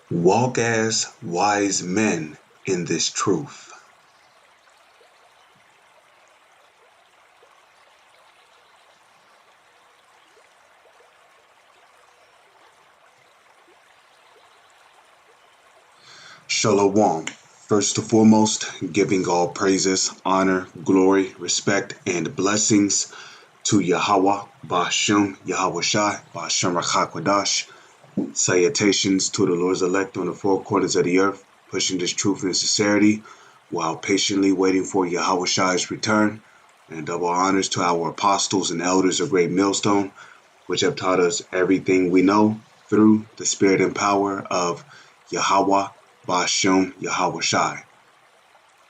Walk as wise men in this truth. Shalom. First and foremost, giving all praises, honor, glory, respect, and blessings to Yahweh, Ba'ashem, Yahweh Shai, Ba'ashem Rachakwadash. Salutations to the Lord's elect on the four corners of the earth, pushing this truth and sincerity while patiently waiting for Yahweh Shai's return. And double honors to our apostles and elders of Great Millstone, which have taught us everything we know through the spirit and power of Yahweh, Ba'ashem, Yahweh Shai.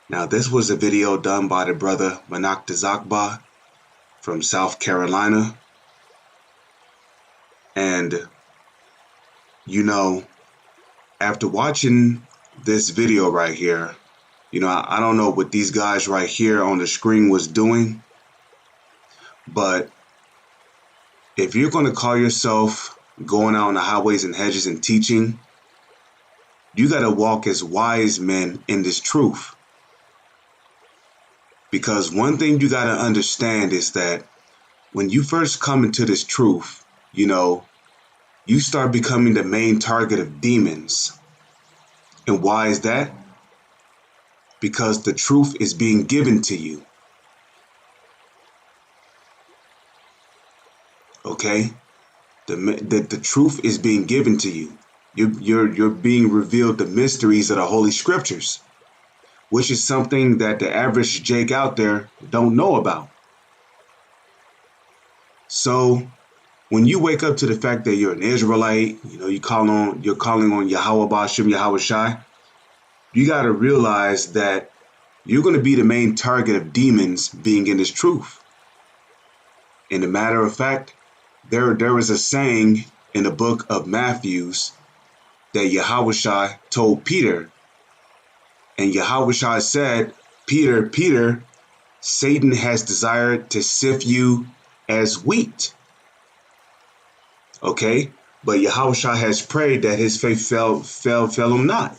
Now, this was a video done by the brother Manak Zakba from South Carolina. And, after watching this video right here, I don't know what these guys right here on the screen was doing, but if you're going to call yourself going out on the highways and hedges and teaching, you got to walk as wise men in this truth. Because one thing you got to understand is that when you first come into this truth, you start becoming the main target of demons. And why is that? Because the truth is being given to you. Okay? The truth is being given to you. You're being revealed the mysteries of the Holy Scriptures, which is something that the average Jake out there don't know about. So when you wake up to the fact that you're an Israelite, you're calling on Yahweh Ba'ashem, Yahweh Shai, you got to realize that you're going to be the main target of demons being in this truth. And a matter of fact, there is a saying in the book of Matthews that Yahweh Shai told Peter. And Yahweh Shai said, Peter, Peter, Satan has desired to sift you as wheat. Okay? But Yahweh Shai has prayed that his faith fell him not.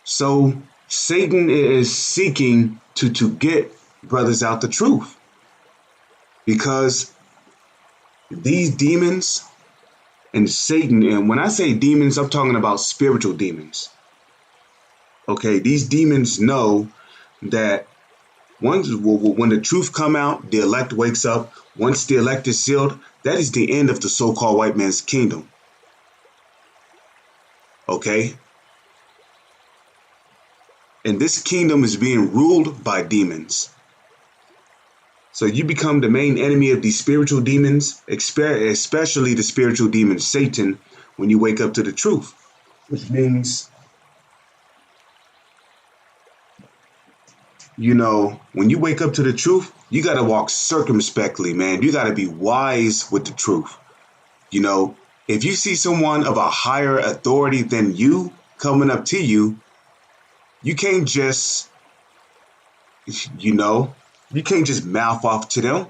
So Satan is seeking to get brothers out the truth. Because these demons and Satan, and when I say demons, I'm talking about spiritual demons. Okay, these demons know that when the truth come out, the elect wakes up. Once the elect is sealed, that is the end of the so-called white man's kingdom. Okay? And this kingdom is being ruled by demons. So you become the main enemy of these spiritual demons, especially the spiritual demon Satan, when you wake up to the truth. Which means, when you wake up to the truth, you got to walk circumspectly, man. You got to be wise with the truth. If you see someone of a higher authority than you coming up to you, you can't just, you can't just mouth off to them.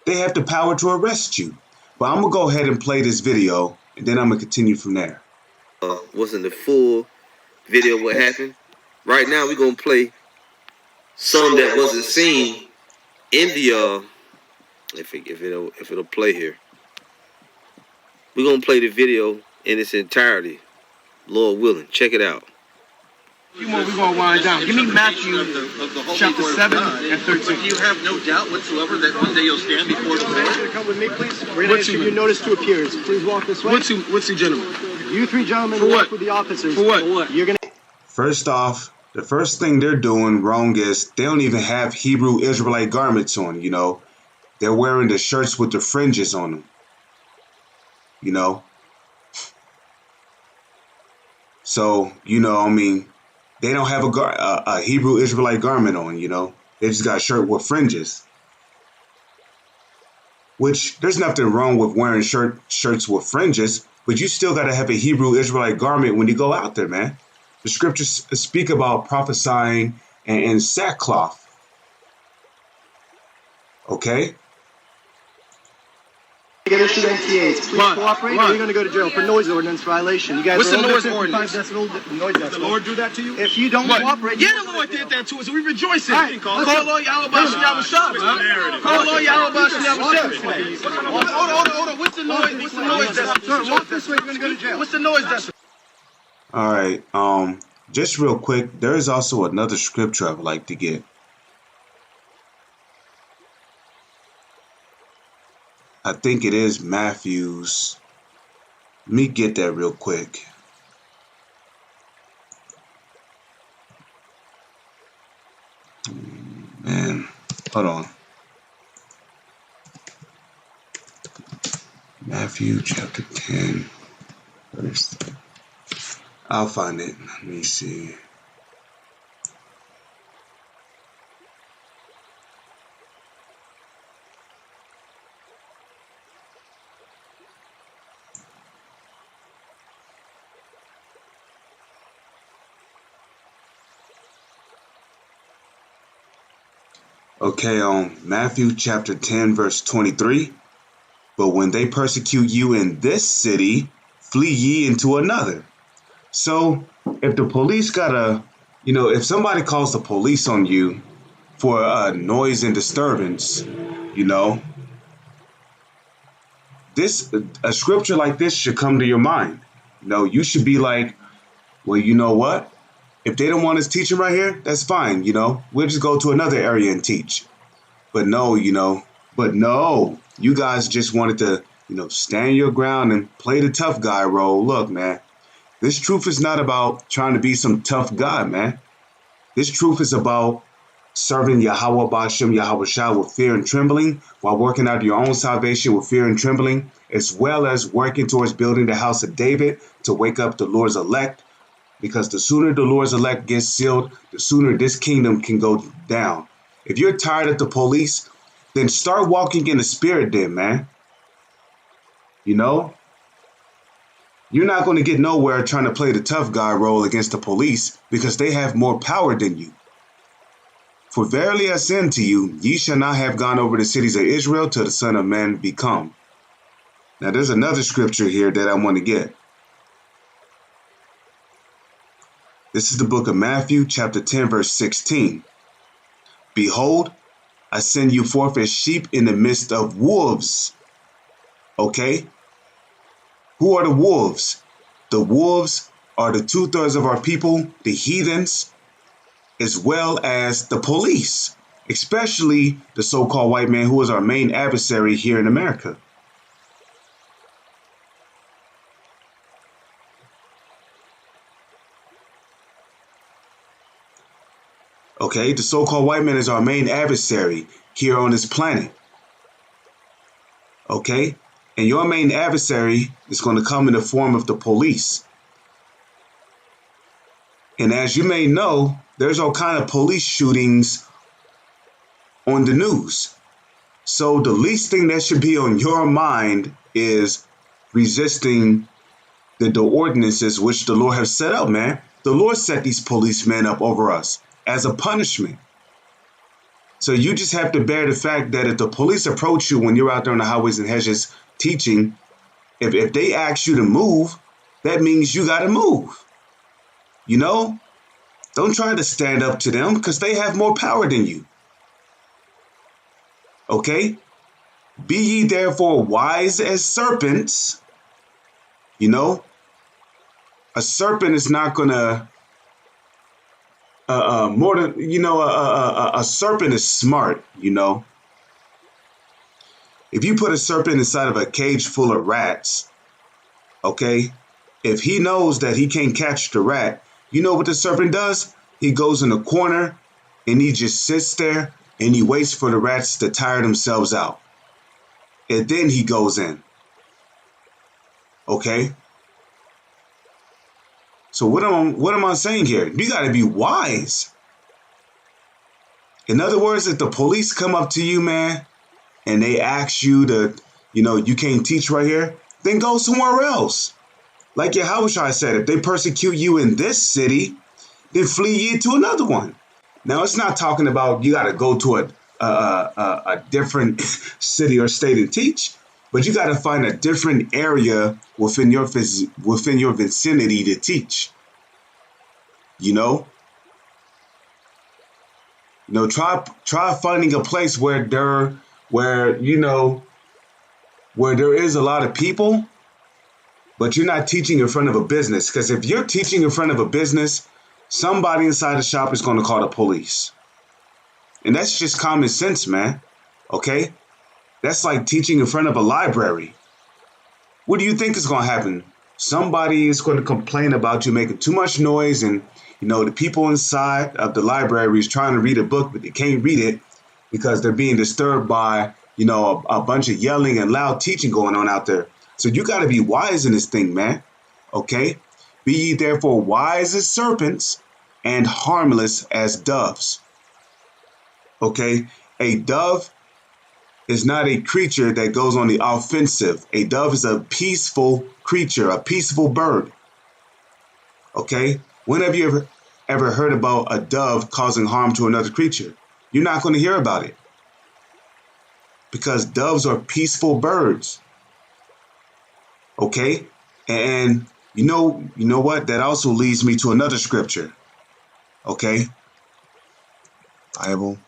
They have the power to arrest you. But I'm going to go ahead and play this video, and then I'm going to continue from there. Wasn't the full video what happened. Right now, we're going to play some that wasn't seen in the, if it'll play here. We're going to play the video in its entirety, Lord willing. Check it out. We're going to wind down. Give me Matthew chapter 7 and 13. You have no doubt whatsoever that one day you'll stand before the Lord? Come with me, please. We're going to issue your notice to appearance. Please walk this way. What's the gentleman? You three gentlemen walk with the officers. For what? You're going to... First off, the first thing they're doing wrong is they don't even have Hebrew Israelite garments on, They're wearing the shirts with the fringes on them. So, they don't have a Hebrew Israelite garment on, They just got a shirt with fringes. Which, there's nothing wrong with wearing shirts with fringes, but you still got to have a Hebrew Israelite garment when you go out there, man. The scriptures speak about prophesying and sackcloth. Okay? Get issued NTAs. Please cooperate, or you're going to go to jail for noise ordinance violation. You guys What's are the over noise 55 ordinance? decibel noise decibel. Did the Lord do that to you? If you don't cooperate, Yeah, the Lord did that to us, and we rejoicing. All right, Call Lord Yahweh Shem, man. Call Lord Yahweh Shem. Hold on. What's the noise? What's the noise decibel? Sir, walk this way. You're going to go to jail. What's the noise decibel? All right. Just real quick, there is also another scripture I would like to get. I think it is Matthew's. Let me get that real quick. Man, hold on. Matthew chapter 10, verse. I'll find it. Let me see. Okay, Matthew chapter 10, verse 23. But when they persecute you in this city, flee ye into another. So if the police if somebody calls the police on you for noise and disturbance, a scripture like this should come to your mind. You should be like, well, you know what? If they don't want us teaching right here, that's fine. We'll just go to another area and teach. But no, you guys just wanted to, stand your ground and play the tough guy role. Look, man, this truth is not about trying to be some tough guy, man. This truth is about serving Yahweh Bashem, Yahweh Shah with fear and trembling, while working out your own salvation with fear and trembling, as well as working towards building the house of David to wake up the Lord's elect. Because the sooner the Lord's elect gets sealed, the sooner this kingdom can go down. If you're tired of the police, then start walking in the spirit then, man. You're not going to get nowhere trying to play the tough guy role against the police because they have more power than you. For verily I say unto you, ye shall not have gone over the cities of Israel till the Son of Man be come. Now there's another scripture here that I want to get. This is the book of Matthew, chapter 10, verse 16. Behold, I send you forth as sheep in the midst of wolves. Okay? Who are the wolves? The wolves are the 2/3 of our people, the heathens, as well as the police, especially the so-called white man who is our main adversary here in America. Okay, the so-called white man is our main adversary here on this planet. Okay, and your main adversary is going to come in the form of the police. And as you may know, there's all kind of police shootings on the news. So the least thing that should be on your mind is resisting the ordinances which the Lord has set up, man. The Lord set these policemen up over us as a punishment. So you just have to bear the fact that if the police approach you when you're out there on the highways and hedges teaching, if they ask you to move, that means you got to move. Don't try to stand up to them because they have more power than you. Okay? Be ye therefore wise as serpents. A serpent is not going to a serpent is smart, If you put a serpent inside of a cage full of rats, okay, if he knows that he can't catch the rat, you know what the serpent does? He goes in a corner and he just sits there and he waits for the rats to tire themselves out. And then he goes in. Okay? So what am I saying here? You got to be wise. In other words, if the police come up to you, man, and they ask you to, you can't teach right here, then go somewhere else. Like Yahushua said, if they persecute you in this city, then flee ye to another one. Now, it's not talking about you got to go to a different city or state and teach. But you got to find a different area within your vicinity to teach. You know, try finding a place where there is a lot of people, but you're not teaching in front of a business. Because if you're teaching in front of a business, somebody inside the shop is going to call the police. And that's just common sense, man. Okay? That's like teaching in front of a library. What do you think is going to happen? Somebody is going to complain about you making too much noise, and the people inside of the library is trying to read a book, but they can't read it because they're being disturbed by, a bunch of yelling and loud teaching going on out there. So you got to be wise in this thing, man. Okay? Be ye therefore wise as serpents and harmless as doves. Okay? A dove is not a creature that goes on the offensive. A dove is a peaceful creature, a peaceful bird. Okay? When have you ever heard about a dove causing harm to another creature? You're not going to hear about it. Because doves are peaceful birds. Okay? And you know what? That also leads me to another scripture. Okay? Bible.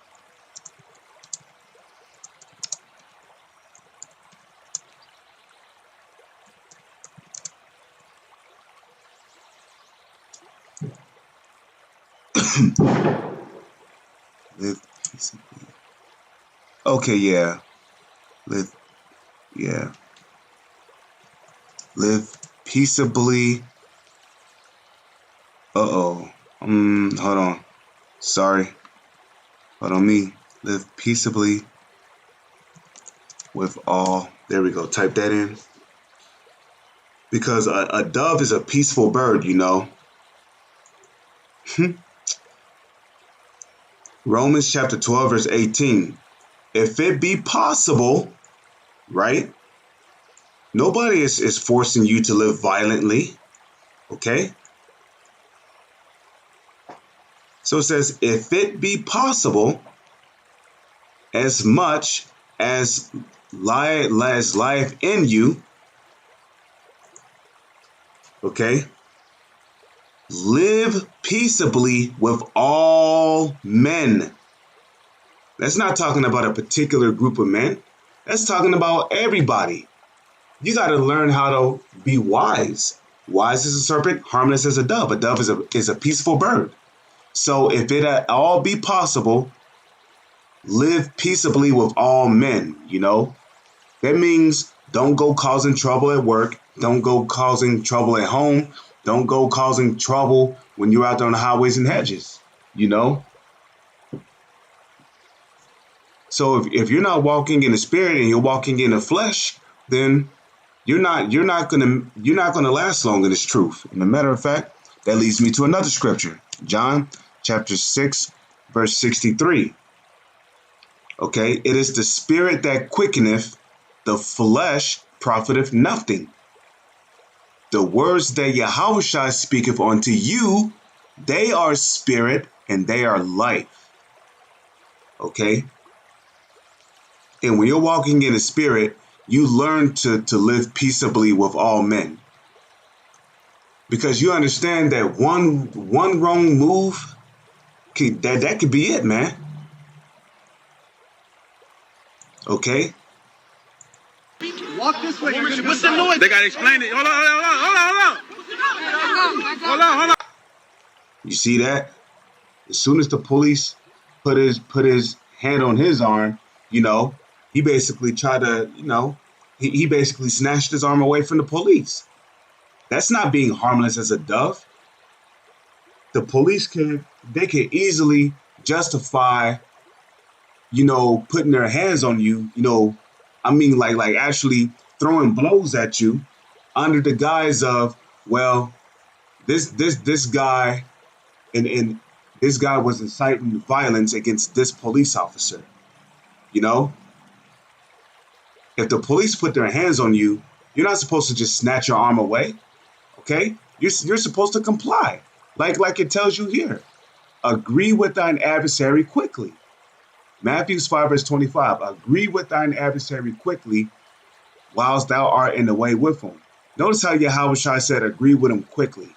Live peaceably. Okay, yeah. Live peaceably. Hold on. Sorry. Hold on me. Live peaceably with all. There we go. Type that in. Because a dove is a peaceful bird, Romans chapter 12, verse 18. If it be possible, right? Nobody is forcing you to live violently. Okay? So it says, if it be possible, as much as life in you, okay, live peaceably with all men. That's not talking about a particular group of men. That's talking about everybody. You got to learn how to be wise. Wise as a serpent, harmless as a dove. A dove is a peaceful bird. So if it at all be possible, live peaceably with all men, That means don't go causing trouble at work. Don't go causing trouble at home. Don't go causing trouble when you're out there on the highways and hedges, So if you're not walking in the spirit and you're walking in the flesh, then you're not gonna last long in this truth. And a matter of fact, that leads me to another scripture, John chapter 6, verse 63. Okay, it is the spirit that quickeneth, the flesh profiteth nothing. The words that Yahushua speaketh unto you, they are spirit and they are life. Okay? And when you're walking in the spirit, you learn to live peaceably with all men. Because you understand that one wrong move, that could be it, man. Okay? Walk this way. What's the noise? They got to explain it. Hold on. You see that? As soon as the police put his hand on his arm, he basically tried to, he basically snatched his arm away from the police. That's not being harmless as a dove. The police can easily justify, putting their hands on you, like actually throwing blows at you under the guise of, well, this guy and this guy was inciting violence against this police officer. If the police put their hands on you, you're not supposed to just snatch your arm away. Okay? You're supposed to comply. Like it tells you here. Agree with thine adversary quickly. Matthew 5, verse 25. Agree with thine adversary quickly whilst thou art in the way with him. Notice how Yahushua said, agree with him quickly.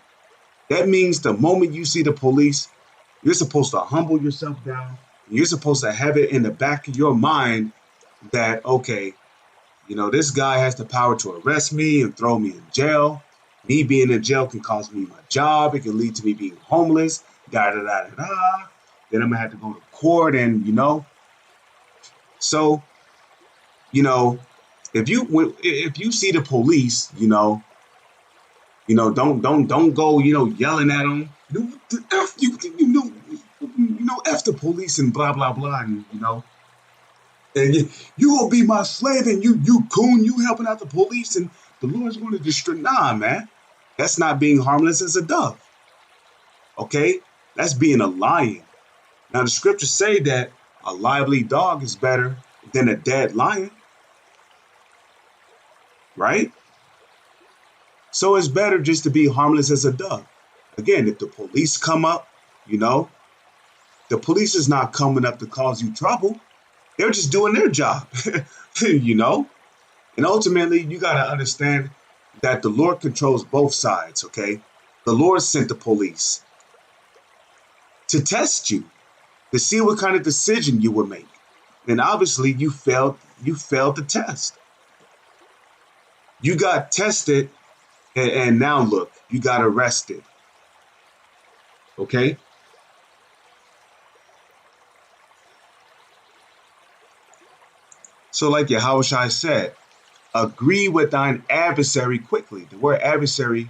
That means the moment you see the police, you're supposed to humble yourself down. You're supposed to have it in the back of your mind that, okay, you know, this guy has the power to arrest me and throw me in jail. Me being in jail can cost me my job. It can lead to me being homeless. Da da da da da. Then I'm gonna have to go to court, and you know. So, you know, if you see the police, you know, don't go, you know, yelling at them. F F the police and blah blah blah, and you know. And you gonna be my slave, and you coon, you helping out the police, and the Lord's going to destroy. Nah, man, that's not being harmless as a dove. Okay, that's being a lion. Now the scriptures say that a lively dog is better than a dead lion, right? So it's better just to be harmless as a dove. Again, if the police come up, you know, the police is not coming up to cause you trouble. They're just doing their job, you know? And ultimately, you got to understand that the Lord controls both sides, okay? The Lord sent the police to test you, to see what kind of decision you would make. And obviously, you failed the test. You got tested, and now look, you got arrested, okay? So like Yahushua said, agree with thine adversary quickly. The word adversary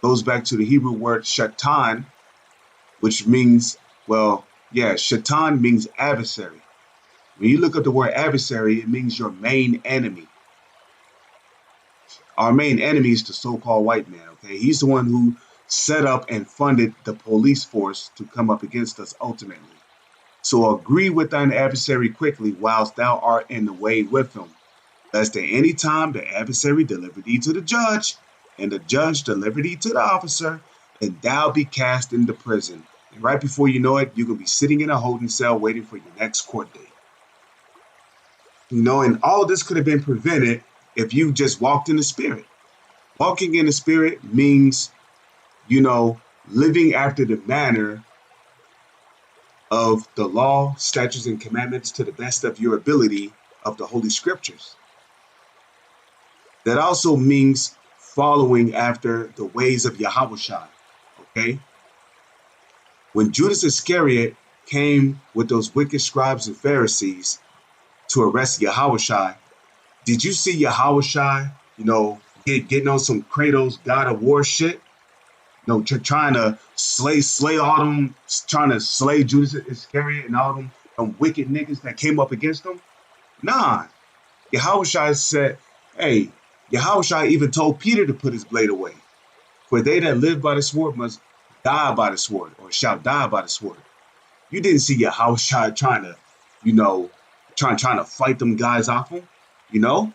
goes back to the Hebrew word shaitan, which means, well, yeah, shaitan means adversary. When you look up the word adversary, it means your main enemy. Our main enemy is the so-called white man, okay? He's the one who set up and funded the police force to come up against us ultimately. So agree with thine adversary quickly whilst thou art in the way with him, lest at any time the adversary deliver thee to the judge, and the judge deliver thee to the officer, and thou be cast into prison. And right before you know it, you're going to be sitting in a holding cell waiting for your next court date. You know, and all of this could have been prevented if you just walked in the Spirit. Walking in the Spirit means, you know, living after the manner of the law, statutes, and commandments to the best of your ability of the Holy Scriptures. That also means following after the ways of Yahushua, okay? When Judas Iscariot came with those wicked scribes and Pharisees to arrest Yahushua, did you see Yahushua, you know, getting on some Kratos God of War shit? You know, trying to slay all them, trying to slay Judas Iscariot and all them wicked niggas that came up against him? Nah. Yahushua said, hey, Yahushua even told Peter to put his blade away. For they that live by the sword must die by the sword, or shall die by the sword. You didn't see Yahushua trying to, you know, trying to fight them guys off him, you know?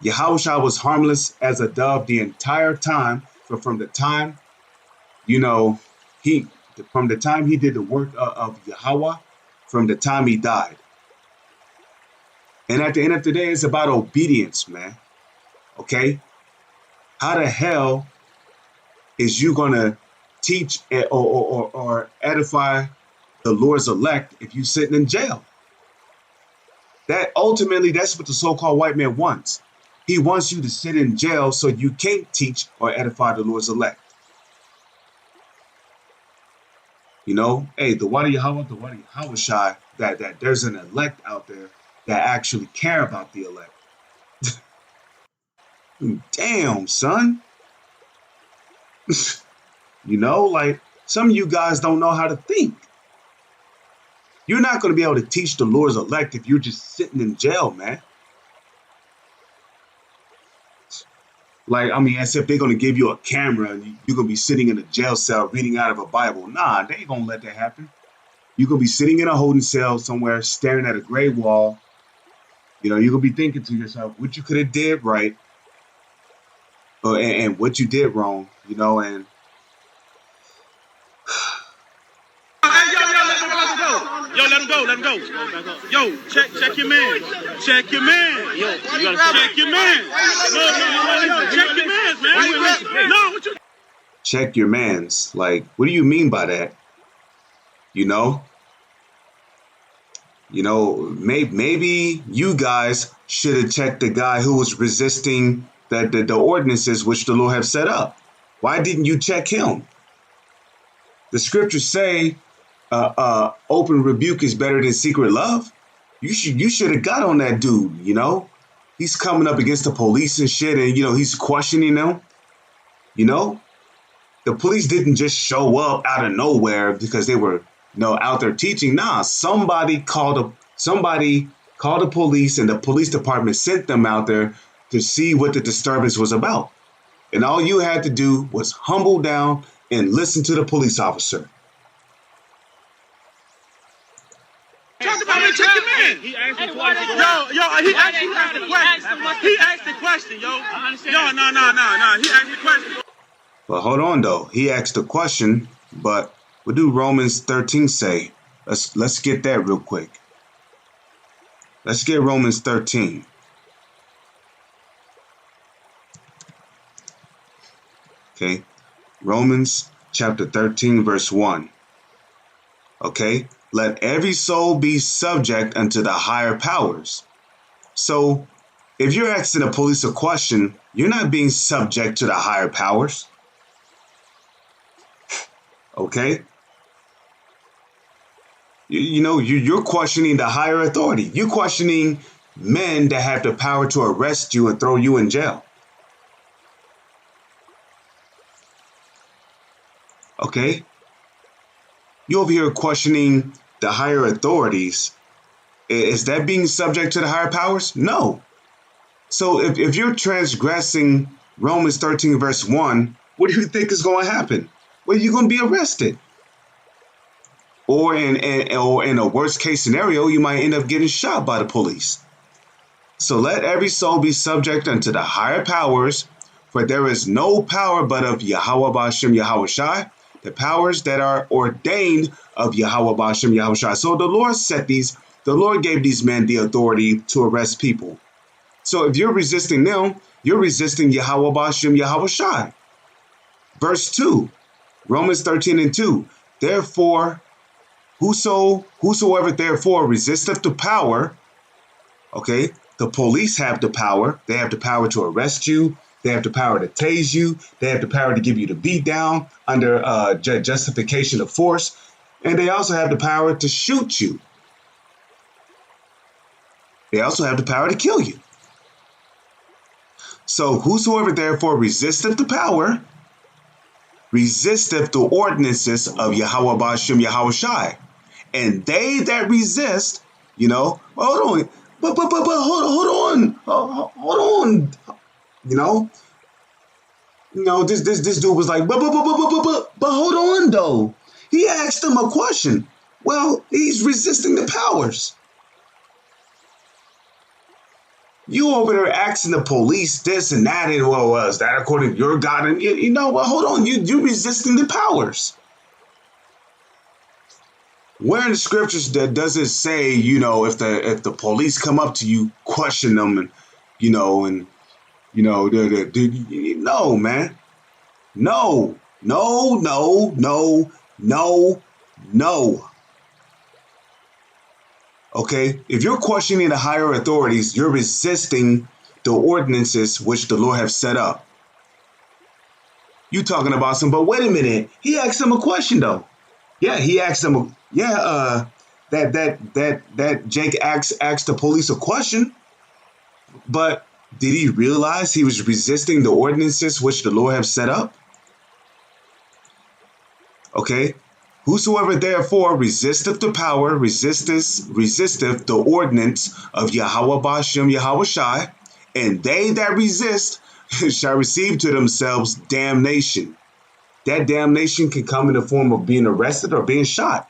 Yahushua was harmless as a dove the entire time, from the time, you know, from the time he did the work of Yahweh, from the time he died. And at the end of the day, it's about obedience, man. Okay? How the hell is you gonna teach or edify the Lord's elect if you sitting in jail? That ultimately, that's what the so-called white man wants. He wants you to sit in jail so you can't teach or edify the Lord's elect. You know, hey, the Wadi Yahweh, the Wadi Yahushua, that there's an elect out there that actually care about the elect. Damn, son. You know, like, some of you guys don't know how to think. You're not going to be able to teach the Lord's elect if you're just sitting in jail, man. Like, I mean, as if they're going to give you a camera and you're going to be sitting in a jail cell reading out of a Bible. Nah, they ain't going to let that happen. You're going to be sitting in a holding cell somewhere, staring at a gray wall. You know, you're going to be thinking to yourself what you could have did right and what you did wrong, you know, and... Yo, let him go. Yo, check your man. Check your man. Yo, Check your man. No, check your man, man. No, what you? Check your mans. Like, what do you mean by that? You know, maybe you guys should have checked the guy who was resisting the ordinances which the Lord have set up. Why didn't you check him? The scriptures say open rebuke is better than secret love. You should have got on that dude, you know? He's coming up against the police and shit, and, he's questioning them. The police didn't just show up out of nowhere because they were, out there teaching. Nah, somebody called the police, and the police department sent them out there to see what the disturbance was about. And all you had to do was humble down and listen to the police officer. Talk about it, check your man. He asked the question. He actually asked the question. He asked the question, yo. I understand. No. He asked the question. But hold on, though. He asked a question, but what do Romans 13 say? Let's get that real quick. Let's get Romans 13. Okay. Romans chapter 13, verse 1. Okay. Let every soul be subject unto the higher powers. So if you're asking the police a question, you're not being subject to the higher powers. Okay? You're questioning the higher authority. You're questioning men that have the power to arrest you and throw you in jail. Okay? You over here questioning the higher authorities. Is that being subject to the higher powers? No. So if you're transgressing Romans 13 verse 1, what do you think is going to happen? Well, you're going to be arrested. Or in a worst case scenario, you might end up getting shot by the police. So let every soul be subject unto the higher powers, for there is no power but of Yahweh Ba'ashem Yahweh Shai, the powers that are ordained of Yahweh Ba'ashem Yahweh Shai. So the Lord gave these men the authority to arrest people. So if you're resisting them, you're resisting Yahweh Ba'ashem Yahweh Shai. Verse 2, Romans 13 and 2. Therefore, whosoever therefore resisteth the power, okay, the police have the power. They have the power to arrest you. They have the power to tase you. They have the power to give you the beat down under justification of force. And they also have the power to shoot you. They also have the power to kill you. So whosoever therefore resisteth the power, resisteth the ordinances of Yahweh Ba'ashem Yahweh Shai. And they that resist, hold on, but hold on. This dude was like, but hold on though. He asked him a question. Well, he's resisting the powers. You over there asking the police this and that, and was that according to your God? And hold on, you're resisting the powers. Where in the scriptures does it say, if the police come up to you, question them, and no, man, no. Okay, if you're questioning the higher authorities, you're resisting the ordinances which the Lord have set up. You talking about but wait a minute. He asked him a question though. Yeah, he asked him. That Jake asked the police a question. But did he realize he was resisting the ordinances which the Lord have set up? Okay. Whosoever therefore resisteth the power, resisteth the ordinance of Yahweh Ba'ashem Yahweh Shai, and they that resist shall receive to themselves damnation. That damnation can come in the form of being arrested or being shot.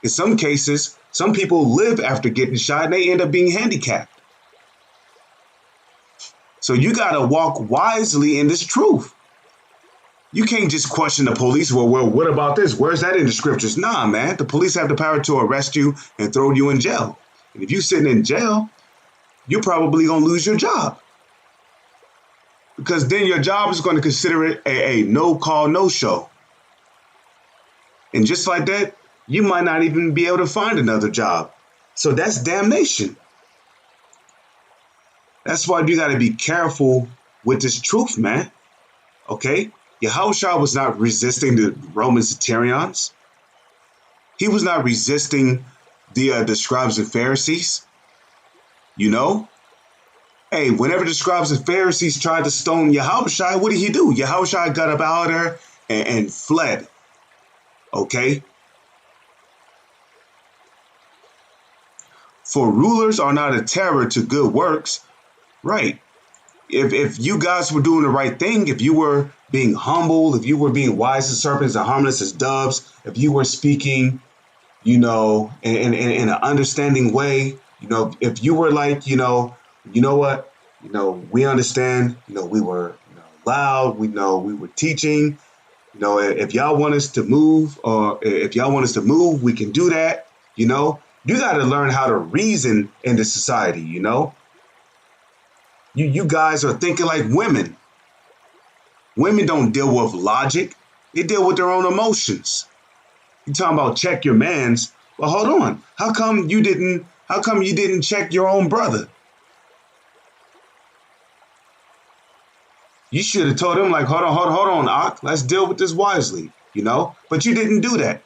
In some cases, some people live after getting shot and they end up being handicapped. So you got to walk wisely in this truth. You can't just question the police. Well, what about this? Where's that in the scriptures? Nah, man. The police have the power to arrest you and throw you in jail. And if you're sitting in jail, you're probably going to lose your job. Because then your job is going to consider it a no-call, no-show. And just like that, you might not even be able to find another job. So that's damnation. That's why you got to be careful with this truth, man. Okay? Yahushua was not resisting the Roman centurions. He was not resisting the scribes and Pharisees. You know? Hey, whenever the scribes and Pharisees tried to stone Yahushua, what did he do? Yahushua got up out of there and fled. Okay? For rulers are not a terror to good works. Right. If you guys were doing the right thing, if you were being humble, if you were being wise as serpents and harmless as doves, if you were speaking, you know, in an understanding way, you know, if you were like, you know what, you know, we understand, you know, we were loud, we know we were teaching, you know, if y'all want us to move, or if y'all want us to move, we can do that. You know, you got to learn how to reason in the society, you know. You guys are thinking like women. Women don't deal with logic. They deal with their own emotions. You talking about check your mans. Well, hold on. How come you didn't check your own brother? You should have told him, like, hold on, Ak, let's deal with this wisely, you know? But you didn't do that.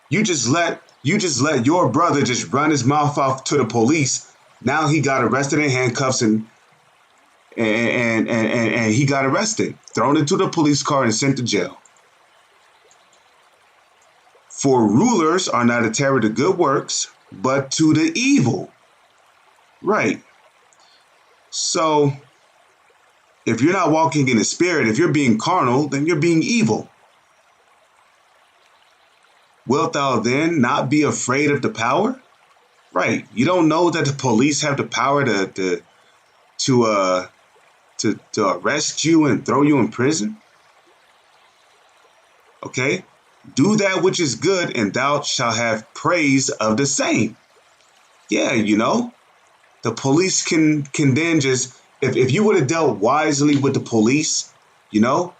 You just let your brother just run his mouth off to the police. Now he got arrested in handcuffs and he got arrested, thrown into the police car and sent to jail. For rulers are not a terror to good works, but to the evil. Right. So if you're not walking in the spirit, if you're being carnal, then you're being evil. Wilt thou then not be afraid of the power? Right. You don't know that the police have the power to arrest you and throw you in prison? Okay? Do that which is good, and thou shalt have praise of the same. Yeah, you know, the police can then just, if you would have dealt wisely with the police, you know,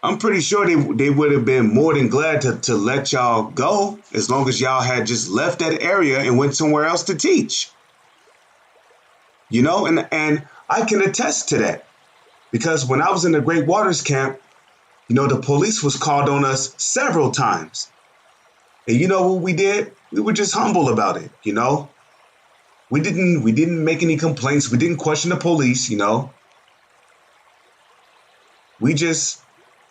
I'm pretty sure they would have been more than glad to let y'all go, as long as y'all had just left that area and went somewhere else to teach. You know, and I can attest to that, because when I was in the Great Waters camp, you know, the police was called on us several times. And you know what we did? We were just humble about it, you know. We didn't make any complaints. We didn't question the police, you know. We just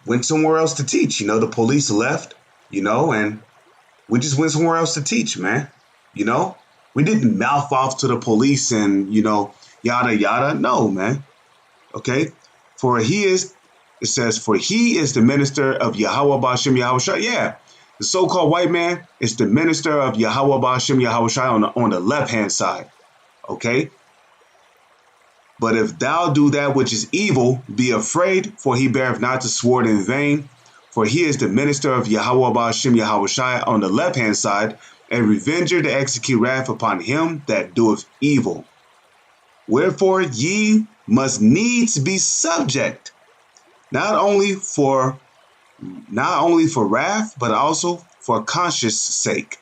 went somewhere else to teach. You know, the police left, you know, and we just went somewhere else to teach, man. You know, we didn't mouth off to the police and, you know, yada, yada. No, man. Okay. For it says, for he is the minister of Yahweh Ba'Shem Yahushua. Yeah. The so-called white man is the minister of Yahweh Ba'Shem Yahushua on the left-hand side. Okay. But if thou do that which is evil, be afraid, for he beareth not the sword in vain. For he is the minister of Yahweh Ba'Shem Yahushua on the left-hand side, a revenger to execute wrath upon him that doeth evil. Wherefore ye must needs be subject, not only for wrath, but also for conscience sake.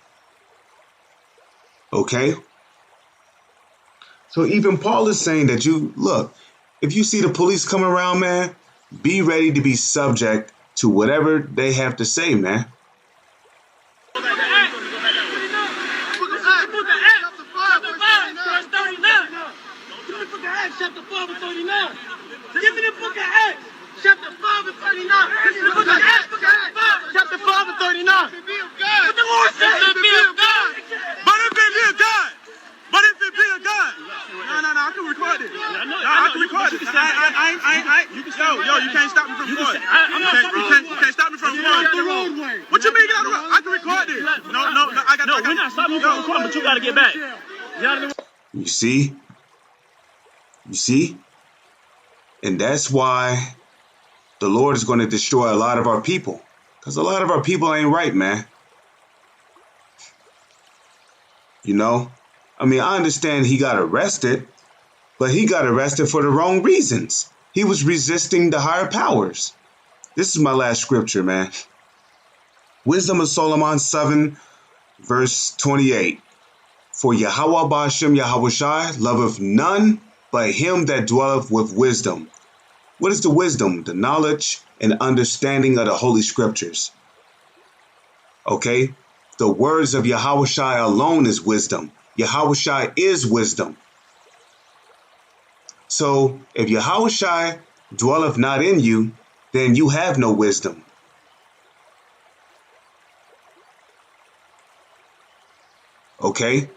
Okay? So even Paul is saying that if you see the police coming around, man, be ready to be subject to whatever they have to say, man. Chapter 5 and 39. Give me the book of Acts. Chapter 5 and 39. Give me the book of Acts. Chapter 5 and 39. What the Lord said. If it be of God. But if it be of God. But if it be of God. No, I can record it. I can record it. Yo, you can't stop me from recording. You can't stop me from recording. What you mean? I can record it. No, I got. No, we're not stopping you from recording, but you got to get back. You see? You see? And that's why the Lord is going to destroy a lot of our people. Because a lot of our people ain't right, man. You know? I mean, I understand he got arrested, but he got arrested for the wrong reasons. He was resisting the higher powers. This is my last scripture, man. Wisdom of Solomon 7, verse 28. For Yahweh Ba'ashem Yahawashi loveth none but him that dwelleth with wisdom. What is the wisdom? The knowledge and understanding of the Holy Scriptures. Okay? The words of Yahawashi alone is wisdom. Yahawashi is wisdom. So, if Yahawashi dwelleth not in you, then you have no wisdom. Okay?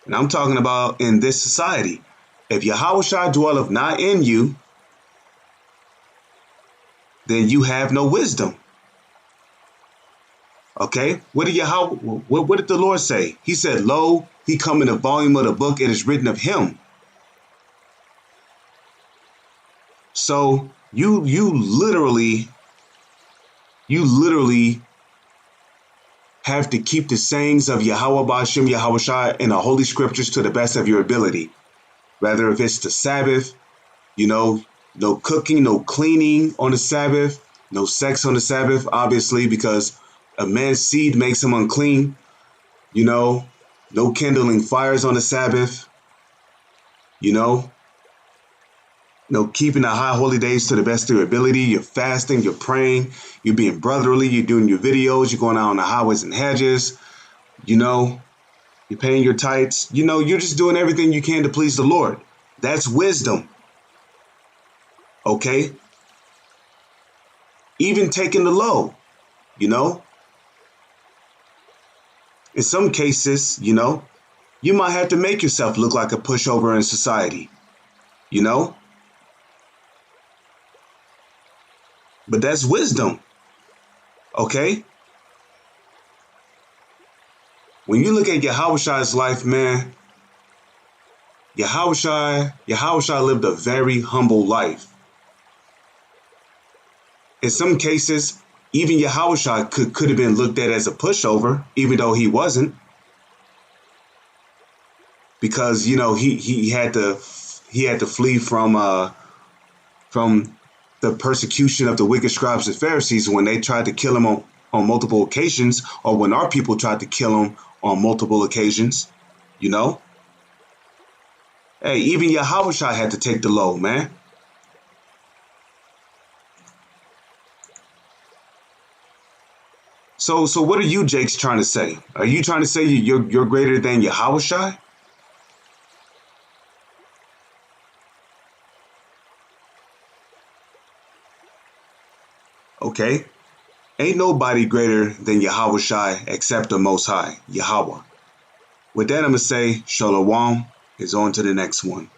And I'm talking about in this society. If Yahawashi dwelleth not in you, then you have no wisdom. Okay? What did the Lord say? He said, lo, he come in the volume of the book, it is written of him. So you literally have to keep the sayings of Yahweh Ba'ashem Yahawashi in the Holy Scriptures to the best of your ability. Whether if it's the Sabbath, no cooking, no cleaning on the Sabbath, no sex on the Sabbath, obviously, because a man's seed makes him unclean. No kindling fires on the Sabbath. Keeping the high holy days to the best of your ability. You're fasting, you're praying, you're being brotherly, you're doing your videos, you're going out on the highways and hedges, you're paying your tithes, you're just doing everything you can to please the Lord. That's wisdom. Okay? Even taking the low, in some cases, you might have to make yourself look like a pushover in society, But that's wisdom. Okay? When you look at Yahawashi's life, man, Yahawashi lived a very humble life. In some cases, even Yahawashi could have been looked at as a pushover, even though he wasn't. Because, he had to flee from the persecution of the wicked scribes and Pharisees when they tried to kill him on multiple occasions, or when our people tried to kill him on multiple occasions, Hey, even Yahawashi had to take the low, man. So what are you, Jakes, trying to say? Are you trying to say you're greater than Yahawashi? Okay? Ain't nobody greater than Yahawashi except the Most High, Yahweh. With that, I'm going to say, Shalom is on to the next one.